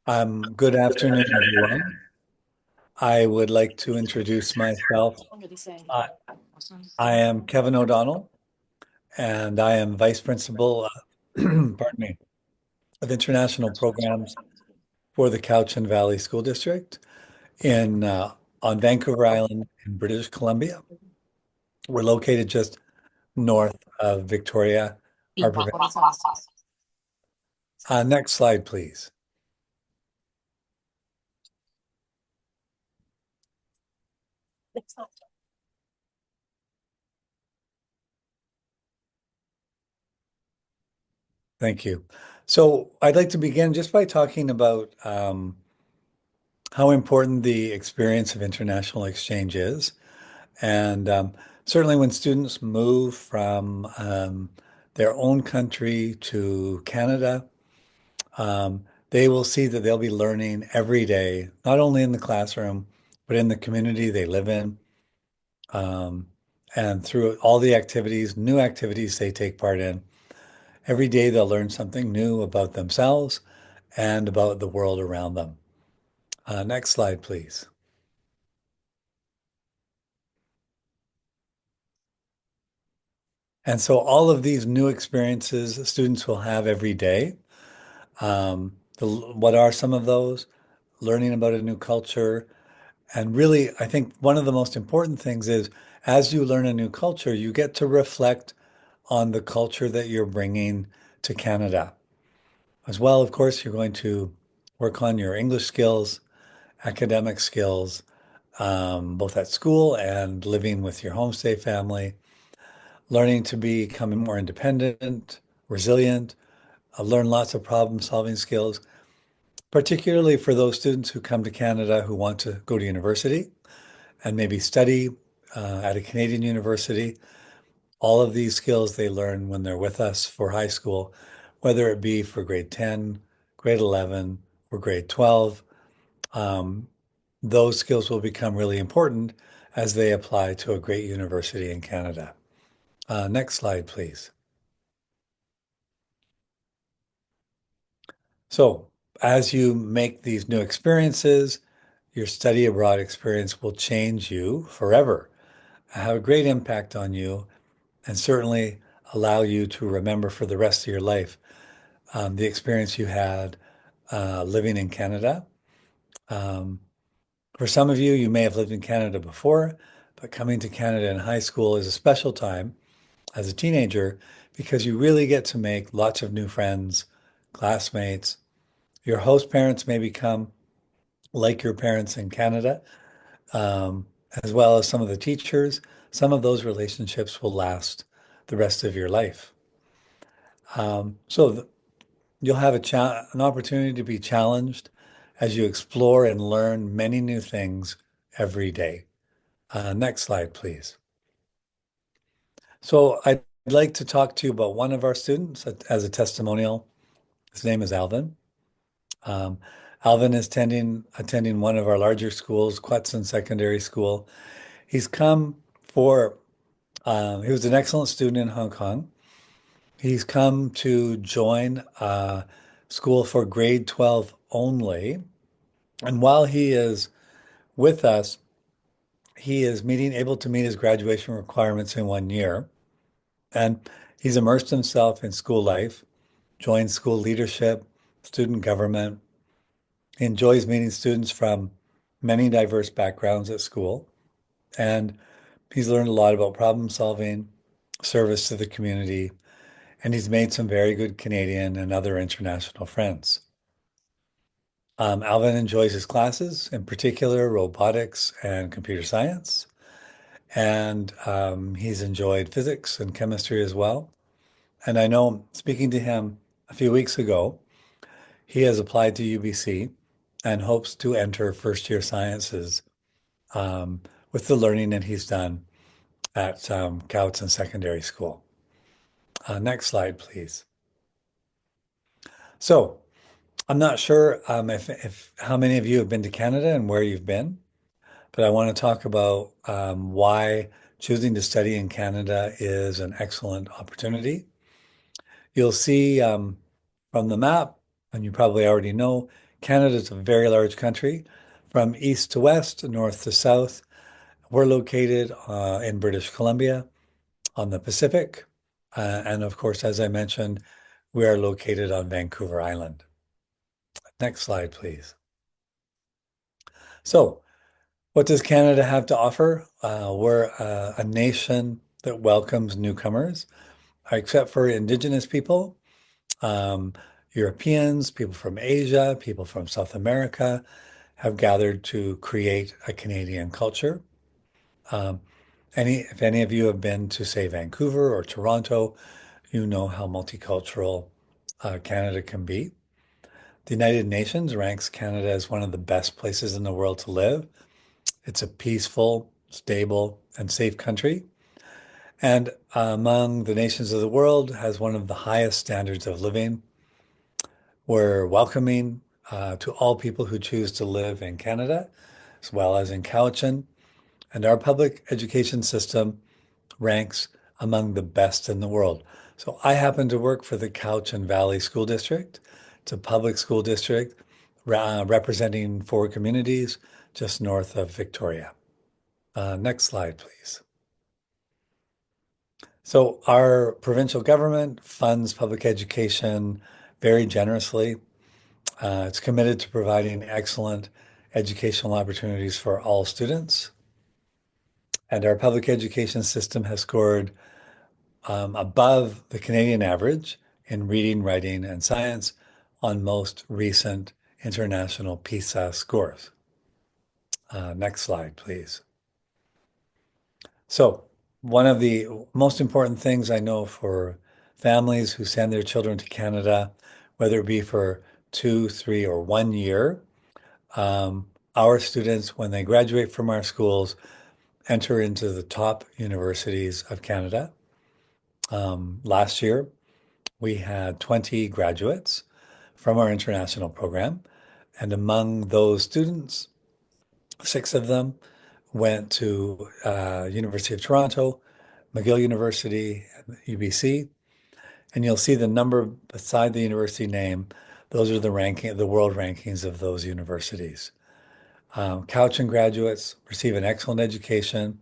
Good afternoon, everyone. I would like to introduce myself. I, I am Kevin O'Donnell, and I am Vice Principal, pardon me, of International Programs for the Cowichan Valley School District in on Vancouver Island in British Columbia. We're located just north of Victoria, our provincial. Next slide, please. Thank you. So I'd like to begin just by talking about how important the experience of international exchange is. And certainly when students move from their own country to Canada, they will see that they'll be learning every day, not only in the classroom, but in the community they live in, um, and through all the activities, new activities they take part in. Every day they'll learn something new about themselves and about the world around them. Next slide, please. And so all of these new experiences students will have every day. What are some of those? Learning about a new culture. And really, I think one of the most important things is as you learn a new culture, you get to reflect on the culture that you're bringing to Canada. As well, of course, you're going to work on your English skills, academic skills, both at school and living with your homestay family, learning to become more independent, resilient, learn lots of problem solving skills, particularly for those students who come to Canada who want to go to university and maybe study at a Canadian university. All of these skills they learn when they're with us for high school, whether it be for grade 10, grade 11, or grade 12. Um, those skills will become really important as they apply to a great university in Canada. Next slide, please. So as you make these new experiences, your study abroad experience will change you forever, have a great impact on you, and certainly allow you to remember for the rest of your life the experience you had living in Canada. Um, for some of you, you may have lived in Canada before, but coming to Canada in high school is a special time as a teenager because you really get to make lots of new friends, classmates. Your host parents may become like your parents in Canada, um, as well as some of the teachers. Some of those relationships will last the rest of your life. So you'll have an opportunity to be challenged as you explore and learn many new things every day. Next slide, please. So I'd like to talk to you about one of our students as a testimonial. His name is Alvin. Um, Alvin is attending one of our larger schools, Cowichan Secondary School. He's come for, he was an excellent student in Hong Kong. He's come to join school for grade 12 only. And while he is with us, he is able to meet his graduation requirements in 1 year. And he's immersed himself in school life, joined school leadership, student government. He enjoys meeting students from many diverse backgrounds at school. And he's learned a lot about problem solving, service to the community, and he's made some very good Canadian and other international friends. Alvin enjoys his classes, in particular robotics and computer science, and he's enjoyed physics and chemistry as well. And I know speaking to him a few weeks ago, he has applied to UBC and hopes to enter first year sciences um, with the learning that he's done at Cowichan Secondary School. Next slide, please. So I'm not sure if how many of you have been to Canada and where you've been, but I want to talk about why choosing to study in Canada is an excellent opportunity. You'll see from the map, and you probably already know, Canada is a very large country. From east to west, north to south, we're located in British Columbia on the Pacific. And of course, as I mentioned, we are located on Vancouver Island. Next slide, please. So, what does Canada have to offer? We're a nation that welcomes newcomers, except for Indigenous people, Europeans, people from Asia, people from South America have gathered to create a Canadian culture. If any of you have been to, say, Vancouver or Toronto, you know how multicultural Canada can be. The United Nations ranks Canada as one of the best places in the world to live. It's a peaceful, stable, and safe country. And among the nations of the world, has one of the highest standards of living. We're welcoming to all people who choose to live in Canada, as well as in Cowichan. And our public education system ranks among the best in the world. So I happen to work for the Cowichan Valley School District. It's a public school district representing 4 communities just north of Victoria. Next slide, please. So our provincial government funds public education very generously. It's committed to providing excellent educational opportunities for all students. And our public education system has scored above the Canadian average in reading, writing, and science on most recent international PISA scores. Next slide, please. So one of the most important things I know for families who send their children to Canada, whether it be for 2, 3, or 1 year, our students, when they graduate from our schools, enter into the top universities of Canada. Last year, we had 20 graduates from our international program, and among those students, 6 of them went to University of Toronto, McGill University, and UBC, and you'll see the number beside the university name. Those are the world rankings of those universities. Cowichan graduates receive an excellent education,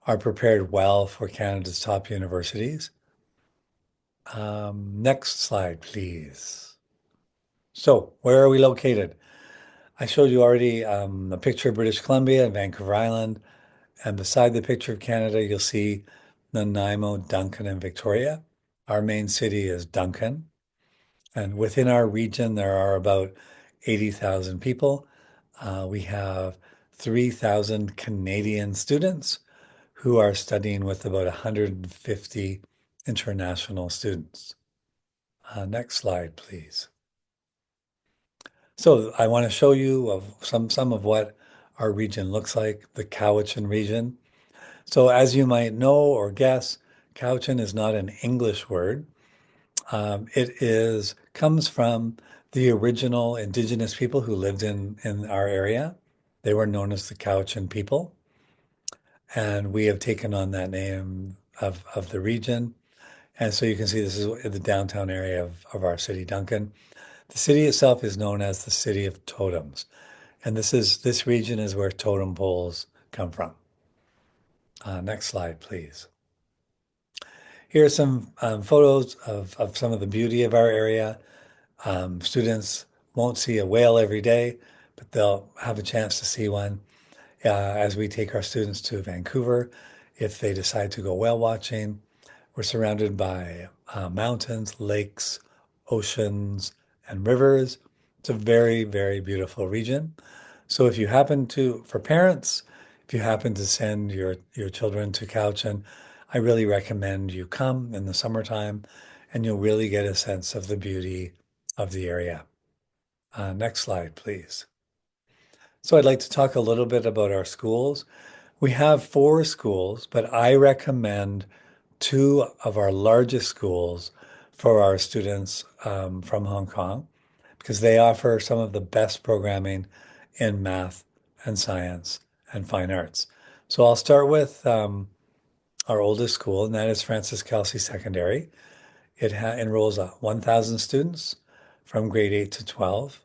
are prepared well for Canada's top universities. Next slide, please. So, where are we located? I showed you already a picture of British Columbia and Vancouver Island, and beside the picture of Canada, you'll see Nanaimo, Duncan, and Victoria. Our main city is Duncan, and within our region, there are about 80,000 people. We have 3,000 Canadian students who are studying with about 150 international students. Next slide, please. So I want to show you some of what our region looks like, the Cowichan region. So as you might know or guess, Cowichan is not an English word. It comes from the original Indigenous people who lived in our area. They were known as the Cowichan people. And we have taken on that name of the region. And so you can see this is the downtown area of our city, Duncan. The city itself is known as the City of Totems. And this region is where totem poles come from. Next slide, please. Here are some photos of some of the beauty of our area. Students won't see a whale every day, but they'll have a chance to see one as we take our students to Vancouver. If they decide to go whale watching, we're surrounded by mountains, lakes, oceans, and rivers. It's a very, very beautiful region. So if you happen to, for parents, if you happen to send your children to Cowichan, I really recommend you come in the summertime and you'll really get a sense of the beauty of the area. Next slide, please. So I'd like to talk a little bit about our schools. We have 4 schools, but I recommend 2 of our largest schools for our students from Hong Kong because they offer some of the best programming in math and science and fine arts. So I'll start with our oldest school, and that is Francis Kelsey Secondary. It enrolls 1,000 students from grade 8 to 12.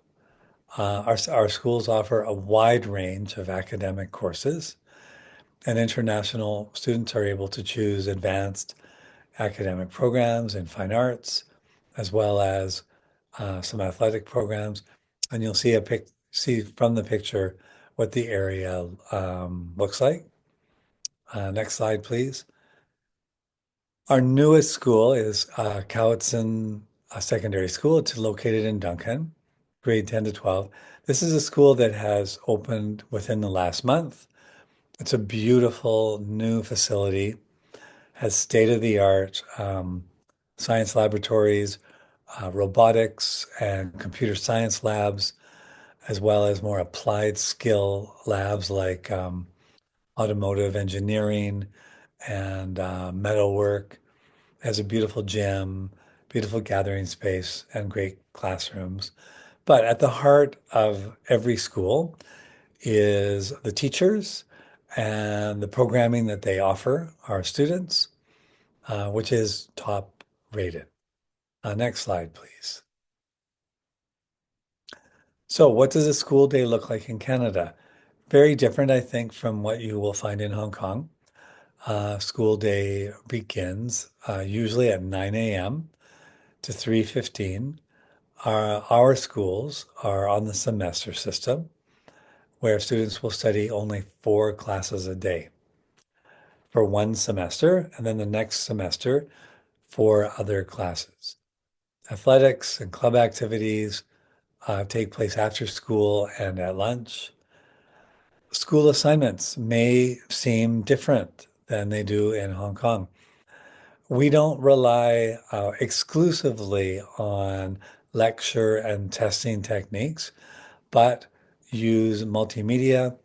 Our schools offer a wide range of academic courses, and international students are able to choose advanced academic programs in fine arts, as well as some athletic programs. And you'll see from the picture what the area looks like. Next slide, please. Our newest school is Cowichan Secondary School. It's located in Duncan, grade 10 to 12. This is a school that has opened within the last month. It's a beautiful new facility, has state-of-the-art science laboratories, robotics and computer science labs, as well as more applied skill labs like automotive engineering and metalwork. It has a beautiful gym, beautiful gathering space, and great classrooms. But at the heart of every school is the teachers and the programming that they offer our students, which is top rated. Next slide, please. So what does a school day look like in Canada? Very different, I think, from what you will find in Hong Kong. School day begins usually at 9 a.m. to 3:15. Our schools are on the semester system, where students will study only 4 classes a day for one semester, and then the next semester 4 other classes. Athletics and club activities take place after school and at lunch. School assignments may seem different than they do in Hong Kong. We don't rely exclusively on lecture and testing techniques, but use multimedia,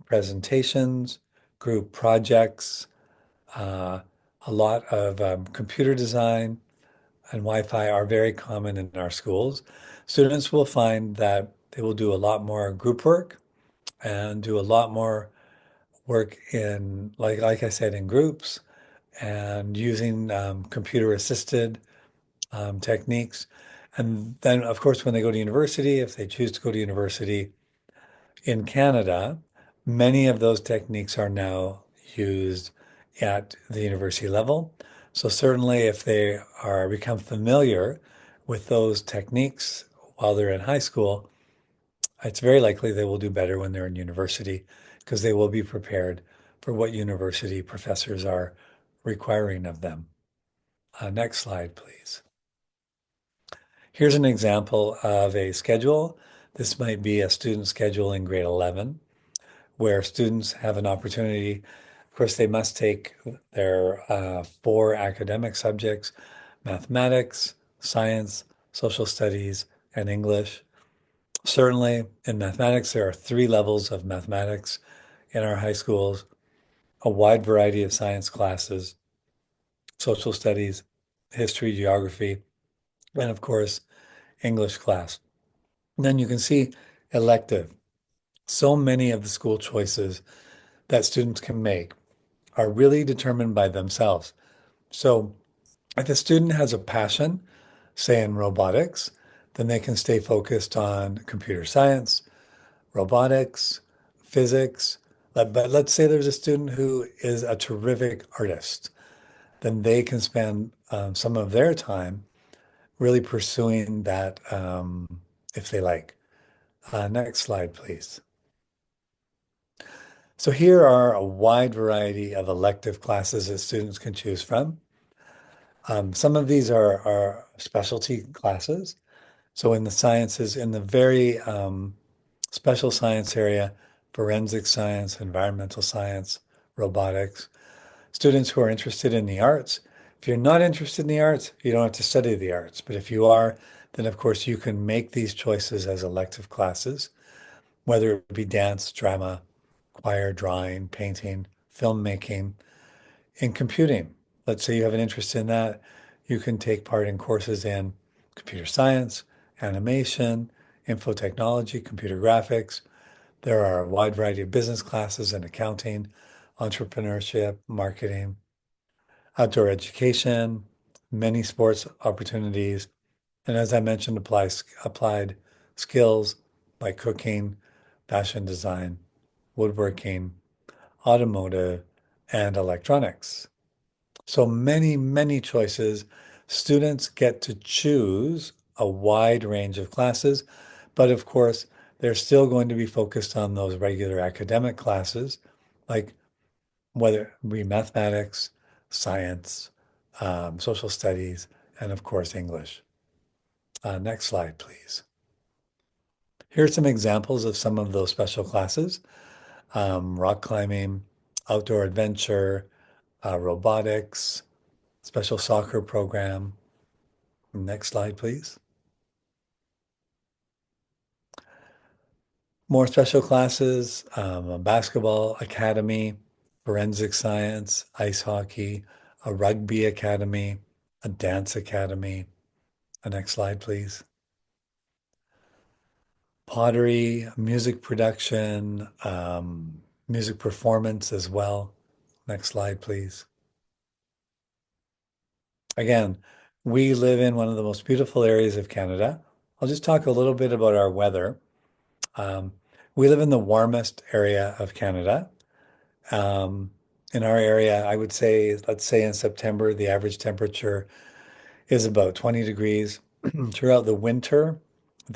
presentations, group projects, uh, a lot of computer design and Wi-Fi are very common in our schools. Students will find that they will do a lot more group work and do a lot more work in, like I said, in groups and using computer assisted techniques. And then, of course, when they go to university, if they choose to go to university in Canada, many of those techniques are now used at the university level. So certainly if they are become familiar with those techniques while they're in high school, it's very likely they will do better when they're in university because they will be prepared for what university professors are requiring of them. Next slide, please. Here's an example of a schedule. This might be a student schedule in grade 11 where students have an opportunity. Of course, they must take their 4 academic subjects, mathematics, science, social studies, and English. Certainly in mathematics, there are 3 levels of mathematics in our high schools, a wide variety of science classes, social studies, history, geography, and of course, English class. And then you can see elective. So many of the school choices that students can make are really determined by themselves. So if a student has a passion, say in robotics, then they can stay focused on computer science, robotics, physics. But let's say there's a student who is a terrific artist, then they can spend some of their time really pursuing that if they like. Next slide, please. So here are a wide variety of elective classes that students can choose from. Some of these are specialty classes. So in the sciences, in the very special science area, forensic science, environmental science, robotics, students who are interested in the arts. If you're not interested in the arts, you don't have to study the arts. But if you are, then of course you can make these choices as elective classes, whether it be dance, drama, choir, drawing, painting, filmmaking. In computing, let's say you have an interest in that, you can take part in courses in computer science, animation, info technology, computer graphics. There are a wide variety of business classes in accounting, entrepreneurship, marketing, outdoor education, many sports opportunities, and as I mentioned, applied skills, like cooking, fashion design, woodworking, automotive, and electronics. So many, many choices. Students get to choose a wide range of classes, but of course, they're still going to be focused on those regular academic classes, like whether it be mathematics, science, social studies, and of course, English. Next slide, please. Here are some examples of some of those special classes: rock climbing, outdoor adventure, robotics, special soccer program. Next slide, please. More special classes, a basketball academy, forensic science, ice hockey, a rugby academy, a dance academy. Next slide, please. Pottery, music production, music performance as well. Next slide, please. Again, we live in one of the most beautiful areas of Canada. I'll just talk a little bit about our weather. Um, we live in the warmest area of Canada. In our area, I would say, let's say in September, the average temperature is about 20 degrees. Throughout the winter,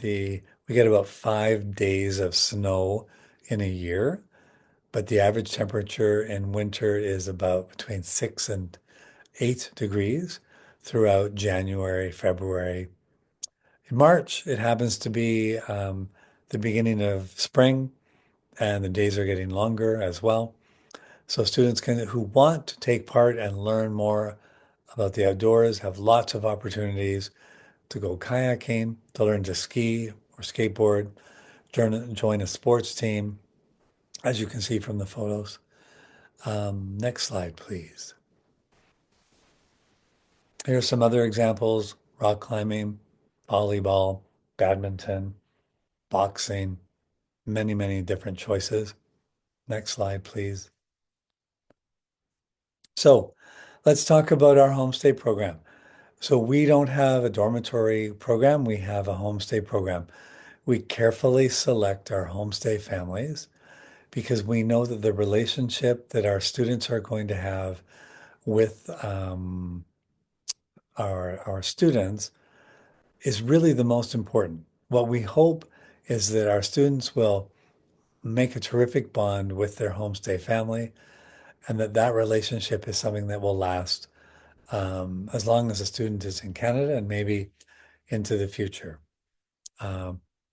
we get about 5 days of snow in a year, but the average temperature in winter is about between 6 and 8 degrees throughout January, February. In March, it happens to be the beginning of spring, and the days are getting longer as well. So students who want to take part and learn more about the outdoors have lots of opportunities to go kayaking, to learn to ski or skateboard, join a sports team, as you can see from the photos. Next slide, please. Here are some other examples: rock climbing, volleyball, badminton, boxing, many, many different choices. Next slide, please. So let's talk about our homestay program. So we don't have a dormitory program, we have a homestay program. We carefully select our homestay families because we know that the relationship that our students are going to have with our students is really the most important. What we hope is that our students will make a terrific bond with their homestay family, and that relationship is something that will last as long as a student is in Canada and maybe into the future.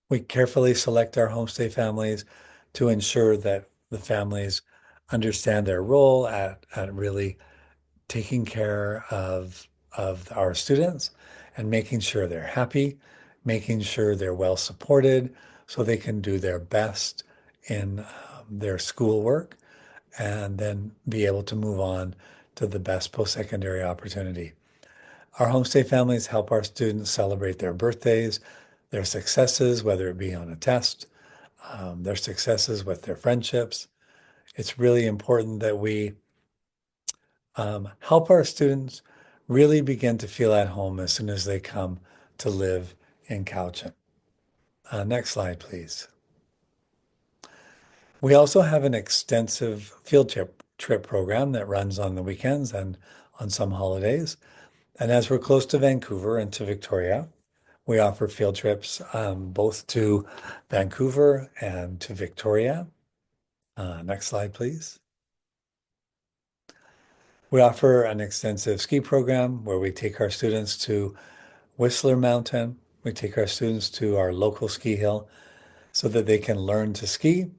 We carefully select our homestay families to ensure that the families understand their role at really taking care of our students and making sure they're happy, making sure they're well supported so they can do their best in their schoolwork and then be able to move on to the best post-secondary opportunity. Our homestay families help our students celebrate their birthdays, their successes, whether it be on a test, their successes with their friendships. It's really important that we help our students really begin to feel at home as soon as they come to live in Cowichan. Next slide, please. We also have an extensive field trip program that runs on the weekends and on some holidays. And as we're close to Vancouver and to Victoria, we offer field trips both to Vancouver and to Victoria. Next slide, please. We offer an extensive ski program where we take our students to Whistler Mountain. We take our students to our local ski hill so that they can learn to ski.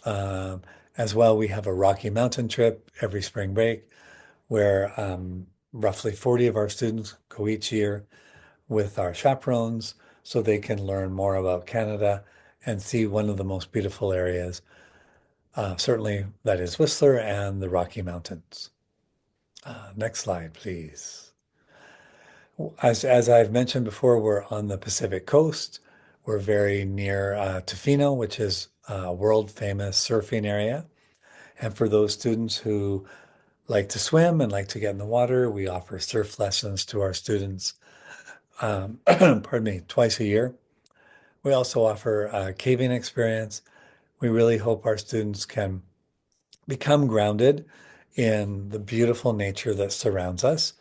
As well, we have a Rocky Mountain trip every spring break where roughly 40 of our students go each year with our chaperones so they can learn more about Canada and see one of the most beautiful areas, certainly that is Whistler and the Rocky Mountains. Next slide, please. As I've mentioned before, we're on the Pacific coast. We're very near Tofino, which is a world-famous surfing area. And for those students who like to swim and like to get in the water, we offer surf lessons to our students, pardon me, twice a year. We also offer a caving experience. We really hope our students can become grounded in the beautiful nature that surrounds us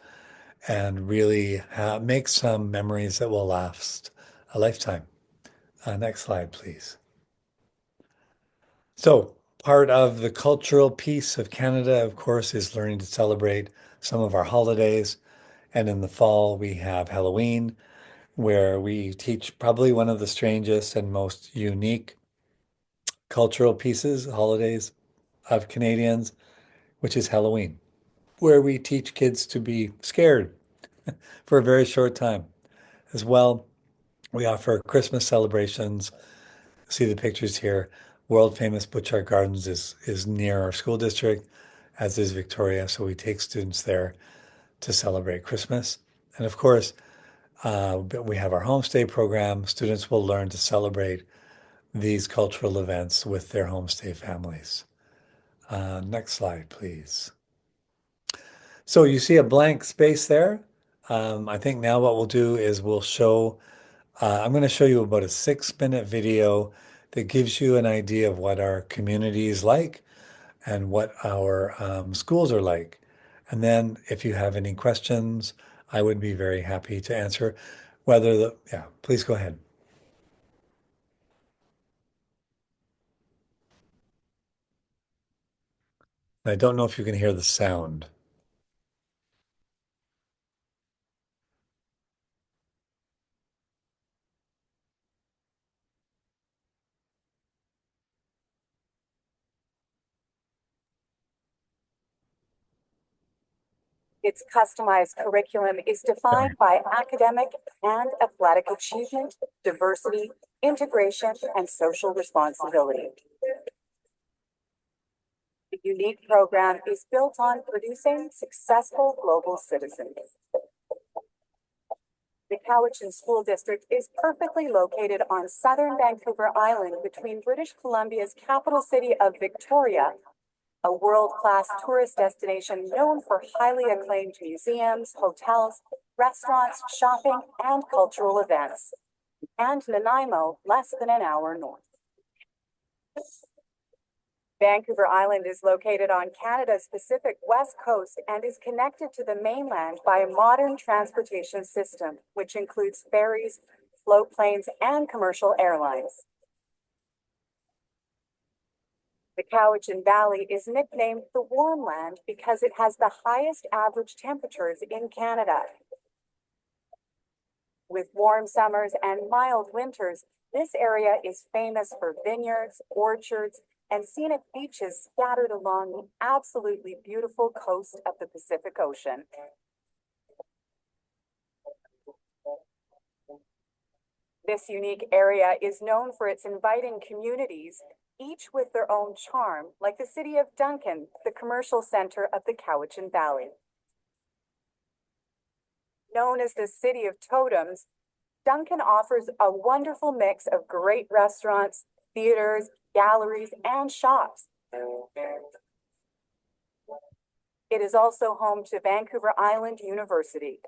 and really make some memories that will last a lifetime. Next slide, please. So, part of the cultural piece of Canada, of course, is learning to celebrate some of our holidays. And in the fall, we have Halloween, where we teach probably one of the strangest and most unique cultural pieces, holidays of Canadians, which is Halloween, where we teach kids to be scared for a very short time. As well, we offer Christmas celebrations. See the pictures here. World famous Butchart Gardens is near our school district, as is Victoria. So we take students there to celebrate Christmas. And of course, we have our homestay program. Students will learn to celebrate these cultural events with their homestay families. Next slide, please. So you see a blank space there. I think now what we'll do is we'll show, I'm going to show you about a 6-minute video that gives you an idea of what our community is like and what our schools are like. And then if you have any questions, I would be very happy to answer yeah, please go ahead. I don't know if you can hear the sound. Its customized curriculum is defined by academic and athletic achievement, diversity, integration, and social responsibility. The unique program is built on producing successful global citizens. The Cowichan School District is perfectly located on southern Vancouver Island between British Columbia's capital city of Victoria, a world-class tourist destination known for highly acclaimed museums, hotels, restaurants, shopping, and cultural events, and Nanaimo, less than an hour north. Vancouver Island is located on Canada's Pacific West Coast and is connected to the mainland by a modern transportation system, which includes ferries, float planes, and commercial airlines. The Cowichan Valley is nicknamed the Warm Land because it has the highest average temperatures in Canada. With warm summers and mild winters, this area is famous for vineyards, orchards, and scenic beaches scattered along the absolutely beautiful coast of the Pacific Ocean. This unique area is known for its inviting communities, each with their own charm, like the city of Duncan, the commercial center of the Cowichan Valley. Known as the City of Totems, Duncan offers a wonderful mix of great restaurants, theaters, galleries, and shops. It is also home to Vancouver Island University.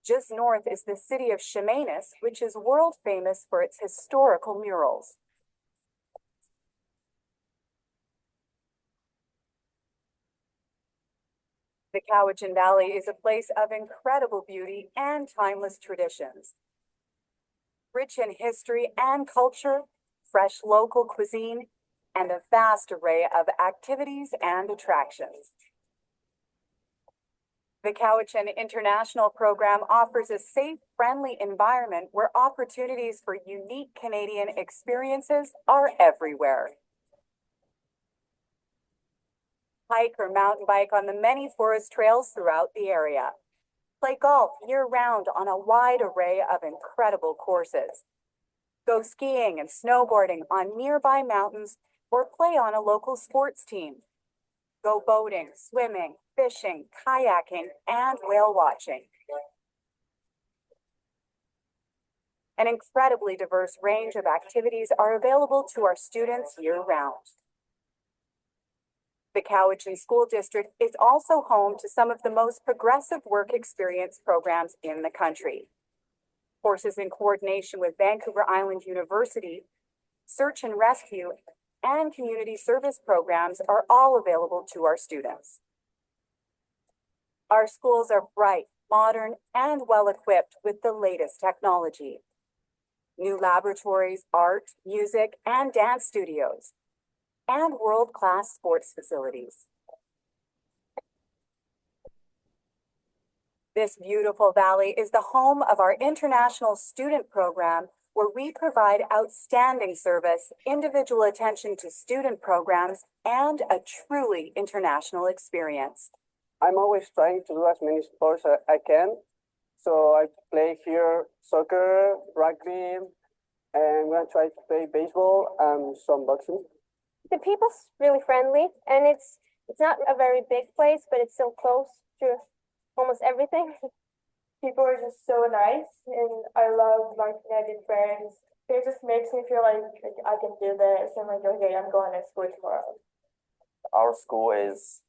Just north is the city of Chemainus, which is world famous for its historical murals. The Cowichan Valley is a place of incredible beauty and timeless traditions. Rich in history and culture, fresh local cuisine, and a vast array of activities and attractions. The Cowichan International Program offers a safe, friendly environment where opportunities for unique Canadian experiences are everywhere. Hike or mountain bike on the many forest trails throughout the area. Play golf year-round on a wide array of incredible courses. Go skiing and snowboarding on nearby mountains or play on a local sports team. Go boating, swimming, fishing, kayaking, and whale watching. An incredibly diverse range of activities are available to our students year-round. The Cowichan School District is also home to some of the most progressive work experience programs in the country. Courses in coordination with Vancouver Island University, search and rescue, and community service programs are all available to our students. Our schools are bright, modern, and well-equipped with the latest technology. New laboratories, art, music, and dance studios, and world-class sports facilities. This beautiful valley is the home of our international student program, where we provide outstanding service, individual attention to student programs, and a truly international experience. I'm always trying to do as many sports as I can. So I play here soccer, rugby, and I'm gonna try to play baseball and some boxing. The people's really friendly, and it's not a very big place, but it's so close to almost everything. People are just so nice, and I love my connected friends. It just makes me feel like I can do this, and like, okay, I'm going to school tomorrow. Our school is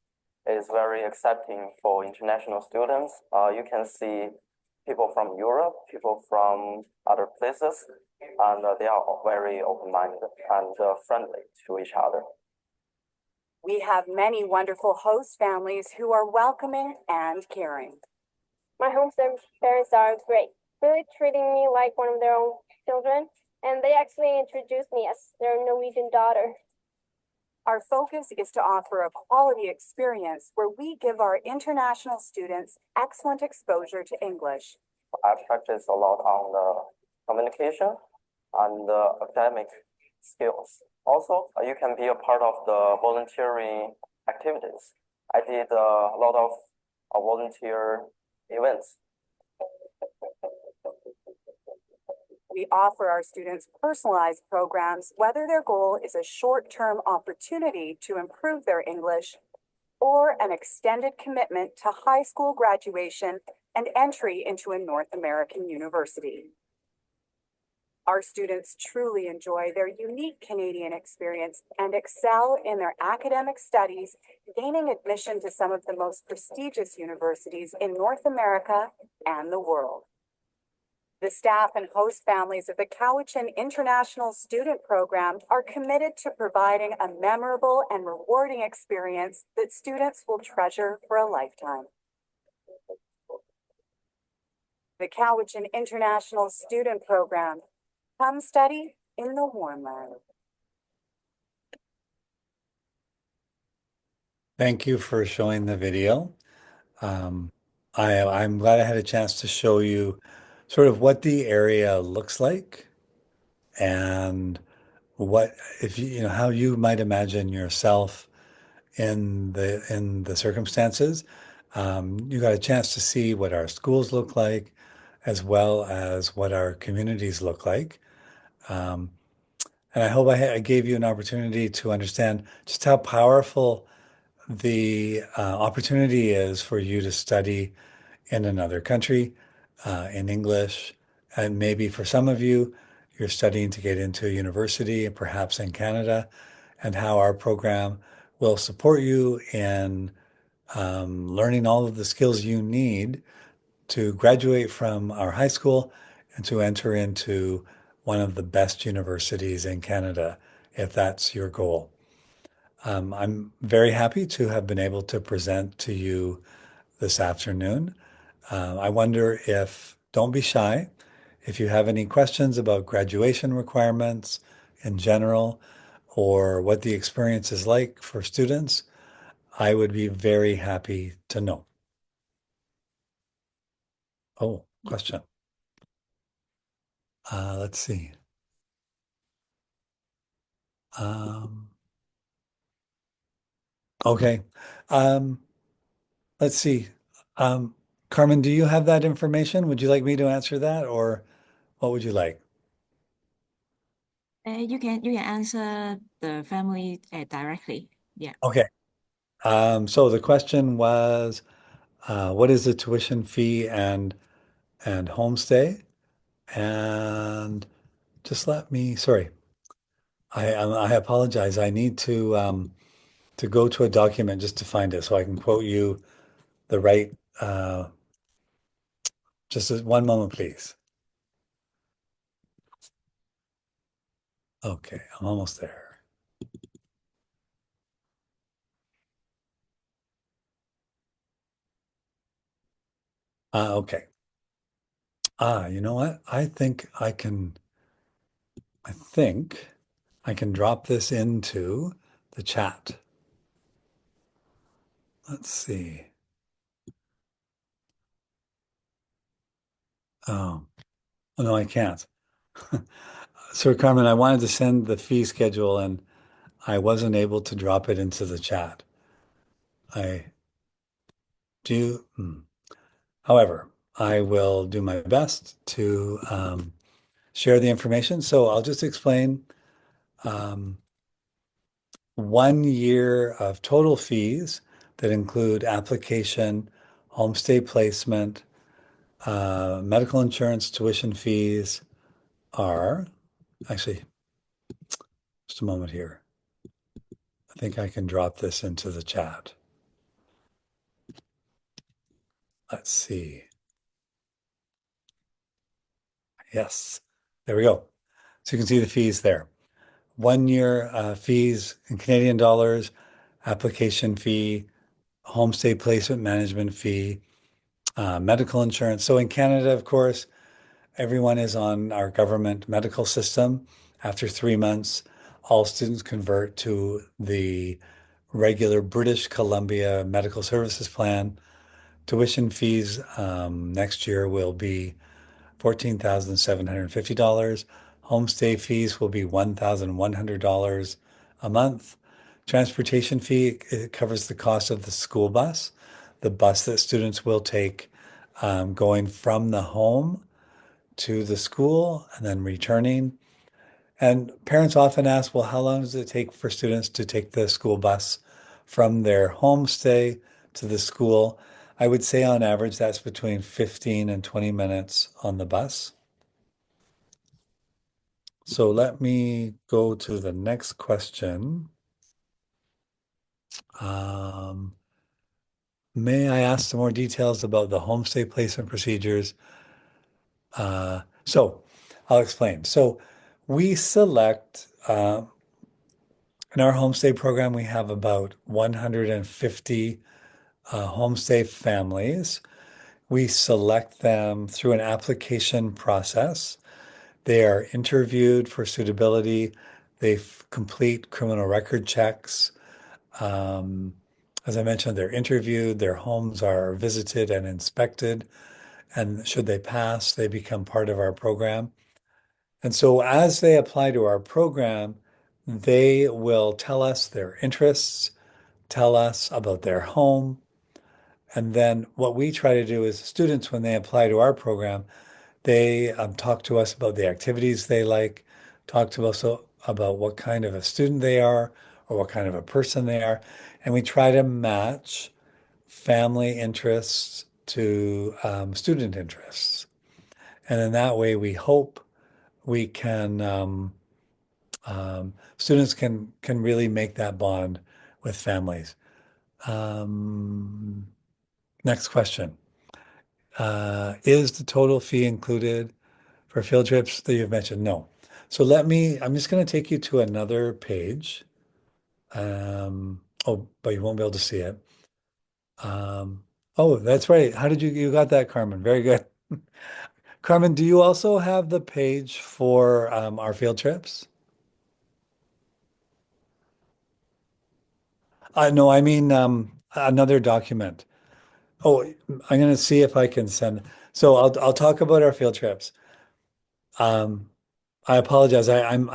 very accepting for international students. You can see people from Europe, people from other places, and they are very open-minded and friendly to each other. We have many wonderful host families who are welcoming and caring. My homestead parents are great, really treating me like one of their own children, and they actually introduced me as their Norwegian daughter. Our focus is to offer a quality experience where we give our international students excellent exposure to English. I practice a lot on the communication and the academic skills. Also, you can be a part of the volunteering activities. I did a lot of volunteer events. We offer our students personalized programs, whether their goal is a short-term opportunity to improve their English or an extended commitment to high school graduation and entry into a North American university. Our students truly enjoy their unique Canadian experience and excel in their academic studies, gaining admission to some of the most prestigious universities in North America and the world. The staff and host families of the Cowichan International Student Program are committed to providing a memorable and rewarding experience that students will treasure for a lifetime. The Cowichan International Student Program. Come study in the warm land. Thank you for showing the video. I'm glad I had a chance to show you sort of what the area looks like and what if you know how you might imagine yourself in the circumstances. You got a chance to see what our schools look like as well as what our communities look like. And I hope I gave you an opportunity to understand just how powerful the opportunity is for you to study in another country in English. And maybe for some of you, you're studying to get into a university, perhaps in Canada, and how our program will support you in learning all of the skills you need to graduate from our high school and to enter into one of the best universities in Canada, if that's your goal. I'm very happy to have been able to present to you this afternoon. I wonder if, don't be shy, if you have any questions about graduation requirements in general or what the experience is like for students, I would be very happy to know. Oh, question. Let's see. Okay. Let's see. Carmen, do you have that information? Would you like me to answer that, or what would you like? You can answer the family directly. Yeah. Okay. So the question was, what is the tuition fee and homestay? And just let me, sorry, I apologize. I need to to go to a document just to find it so I can quote you the right, just one moment, please. Okay, I'm almost there. Okay. You know what? I think I can drop this into the chat. Let's see. Oh, no, I can't. Sir Carmen, I wanted to send the fee schedule and I wasn't able to drop it into the chat. However, I will do my best to share the information. So I'll just explain 1 year of total fees that include application, homestay placement, medical insurance, tuition fees are actually just a moment here. I think I can drop this into the chat. Let's see. Yes, there we go. So you can see the fees there. 1 year fees in Canadian dollars, application fee, homestay placement management fee, medical insurance. So in Canada, of course, everyone is on our government medical system. After 3 months, all students convert to the regular British Columbia Medical Services Plan. Tuition fees next year will be $14,750. Homestay fees will be $1,100 a month. Transportation fee, it covers the cost of the school bus, the bus that students will take going from the home to the school and then returning. And parents often ask, well, how long does it take for students to take the school bus from their homestay to the school? I would say on average, that's between 15 and 20 minutes on the bus. So let me go to the next question. May I ask some more details about the homestay placement procedures? So I'll explain. So we select, in our homestay program, we have about 150 homestay families. We select them through an application process. They are interviewed for suitability. They complete criminal record checks. As I mentioned, they're interviewed, their homes are visited and inspected, and should they pass, they become part of our program. And so as they apply to our program, they will tell us their interests, tell us about their home. And then what we try to do is students, when they apply to our program, they talk to us about the activities they like, talk to us about what kind of a student they are or what kind of a person they are. And we try to match family interests to student interests. And in that way, we hope we can, students can really make that bond with families. Next question. Is the total fee included for field trips that you've mentioned? No. So I'm just going to take you to another page. Oh, but you won't be able to see it. Oh, that's right. How did you got that, Carmen? Very good. Carmen, do you also have the page for our field trips? No, I mean another document. Oh, I'm going to see if I can send. So I'll talk about our field trips. I apologize. I'm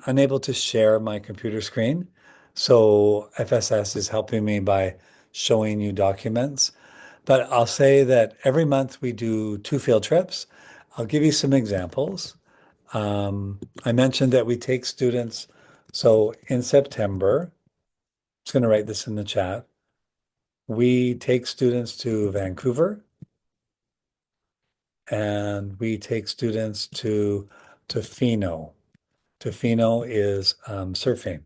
unable to share my computer screen. So FSS is helping me by showing you documents. But I'll say that every month we do 2 field trips. I'll give you some examples. I mentioned that we take students. So in September, I'm just going to write this in the chat. We take students to Vancouver and we take students to Tofino. Tofino is surfing.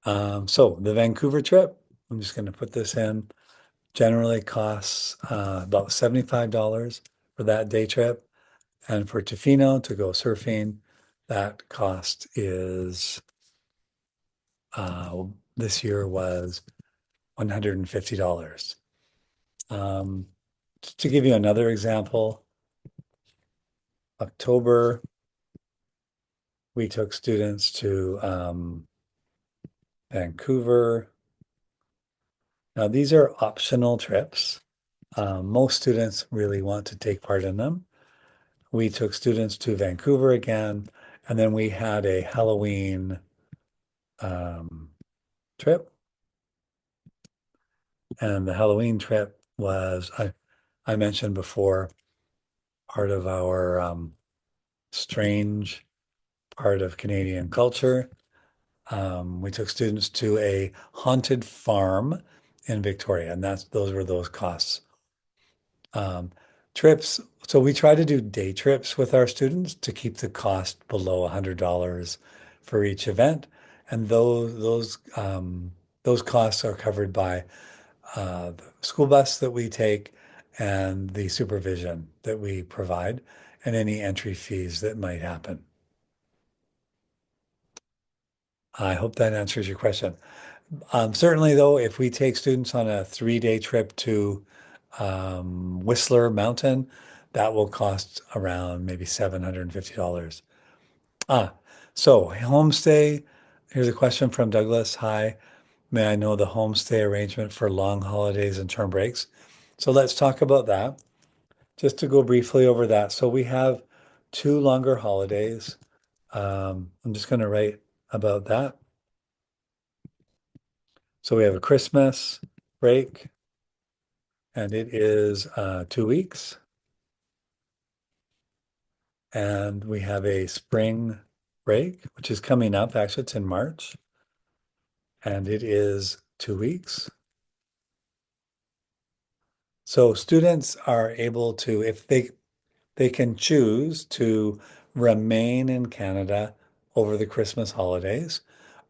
So the Vancouver trip, I'm just going to put this in, generally costs about $75 for that day trip. And for Tofino to go surfing, that cost is, this year was $150. To give you another example, October, we took students to Vancouver. Now, these are optional trips. Most students really want to take part in them. We took students to Vancouver again, and then we had a Halloween trip. And the Halloween trip was, I mentioned before, part of our strange part of Canadian culture. We took students to a haunted farm in Victoria, and those were those costs. Trips, so we try to do day trips with our students to keep the cost below $100 for each event, and those costs are covered by the school bus that we take and the supervision that we provide, and any entry fees that might happen. I hope that answers your question. Certainly, though, if we take students on a 3-day trip to Whistler Mountain, that will cost around maybe $750. So homestay, here's a question from Douglas. Hi, may I know the homestay arrangement for long holidays and term breaks? So let's talk about that. Just to go briefly over that. So we have 2 longer holidays. I'm just going to write about that. So we have a Christmas break, and it is 2 weeks. And we have a spring break, which is coming up. Actually, it's in March, and it is 2 weeks. So students are able to, if they can choose to remain in Canada over the Christmas holidays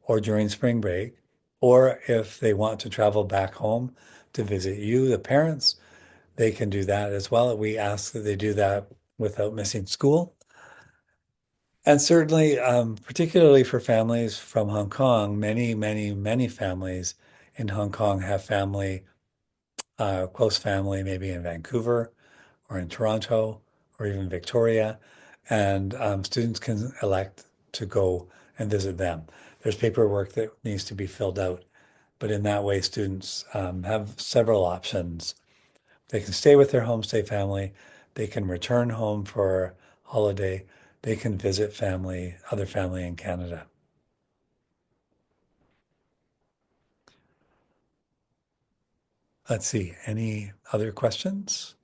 or during spring break, or if they want to travel back home to visit you, the parents, they can do that as well. We ask that they do that without missing school. And certainly, particularly for families from Hong Kong, many families in Hong Kong have family, close family, maybe in Vancouver or in Toronto or even Victoria. And students can elect to go and visit them. There's paperwork that needs to be filled out, but in that way, students have several options. They can stay with their homestay family. They can return home for a holiday. They can visit family, other family in Canada. Let's see, any other questions?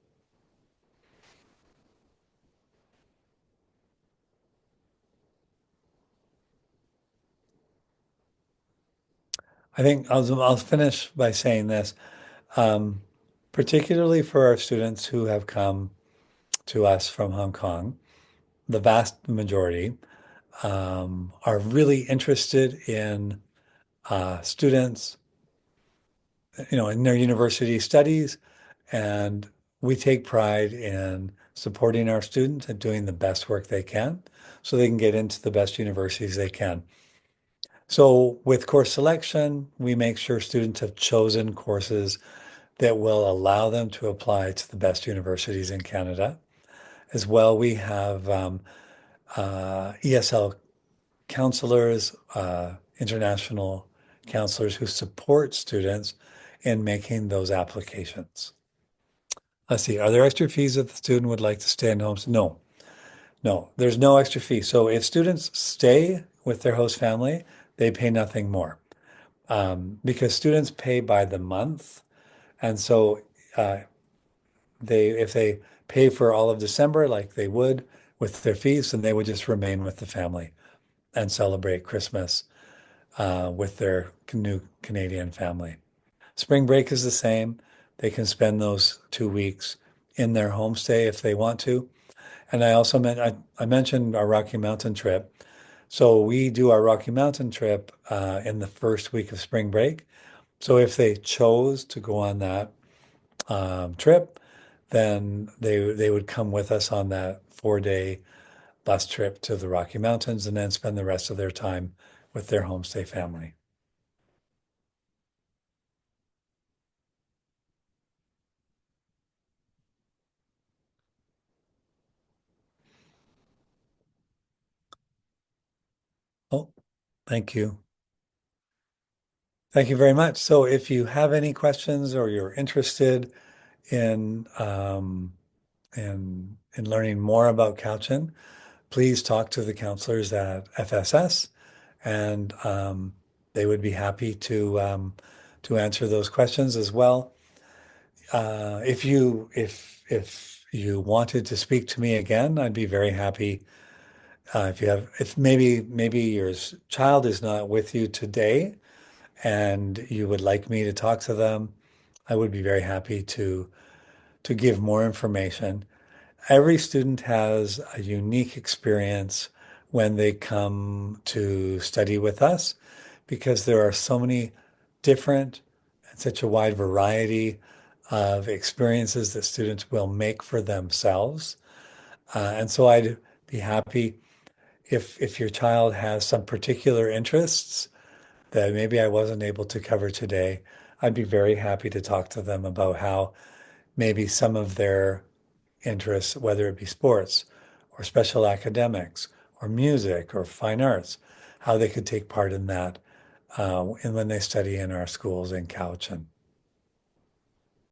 I think I'll finish by saying this, particularly for our students who have come to us from Hong Kong, the vast majority are really interested in students, in their university studies, and we take pride in supporting our students and doing the best work they can so they can get into the best universities they can. So with course selection, we make sure students have chosen courses that will allow them to apply to the best universities in Canada. As well, we have ESL counselors, international counselors who support students in making those applications. Let's see, are there extra fees if the student would like to stay in homes? No, there's no extra fee. So if students stay with their host family, they pay nothing more because students pay by the month. And so if they pay for all of December like they would with their fees, then they would just remain with the family and celebrate Christmas with their new Canadian family. Spring break is the same. They can spend those 2 weeks in their homestay if they want to. And I also I mentioned our Rocky Mountain trip. So we do our Rocky Mountain trip in the first week of spring break. So if they chose to go on that trip, then they would come with us on that 4-day bus trip to the Rocky Mountains and then spend the rest of their time with their homestay family. Oh, thank you. Thank you very much. So if you have any questions or you're interested in in learning more about Cowichan, please talk to the counselors at FSS, and they would be happy to answer those questions as well. If you wanted to speak to me again, I'd be very happy. If maybe your child is not with you today, and you would like me to talk to them, I would be very happy to give more information. Every student has a unique experience when they come to study with us because there are so many different and such a wide variety of experiences that students will make for themselves. And so I'd be happy if your child has some particular interests that maybe I wasn't able to cover today, I'd be very happy to talk to them about how maybe some of their interests, whether it be sports or special academics or music or fine arts, how they could take part in that and when they study in our schools in Cowichan.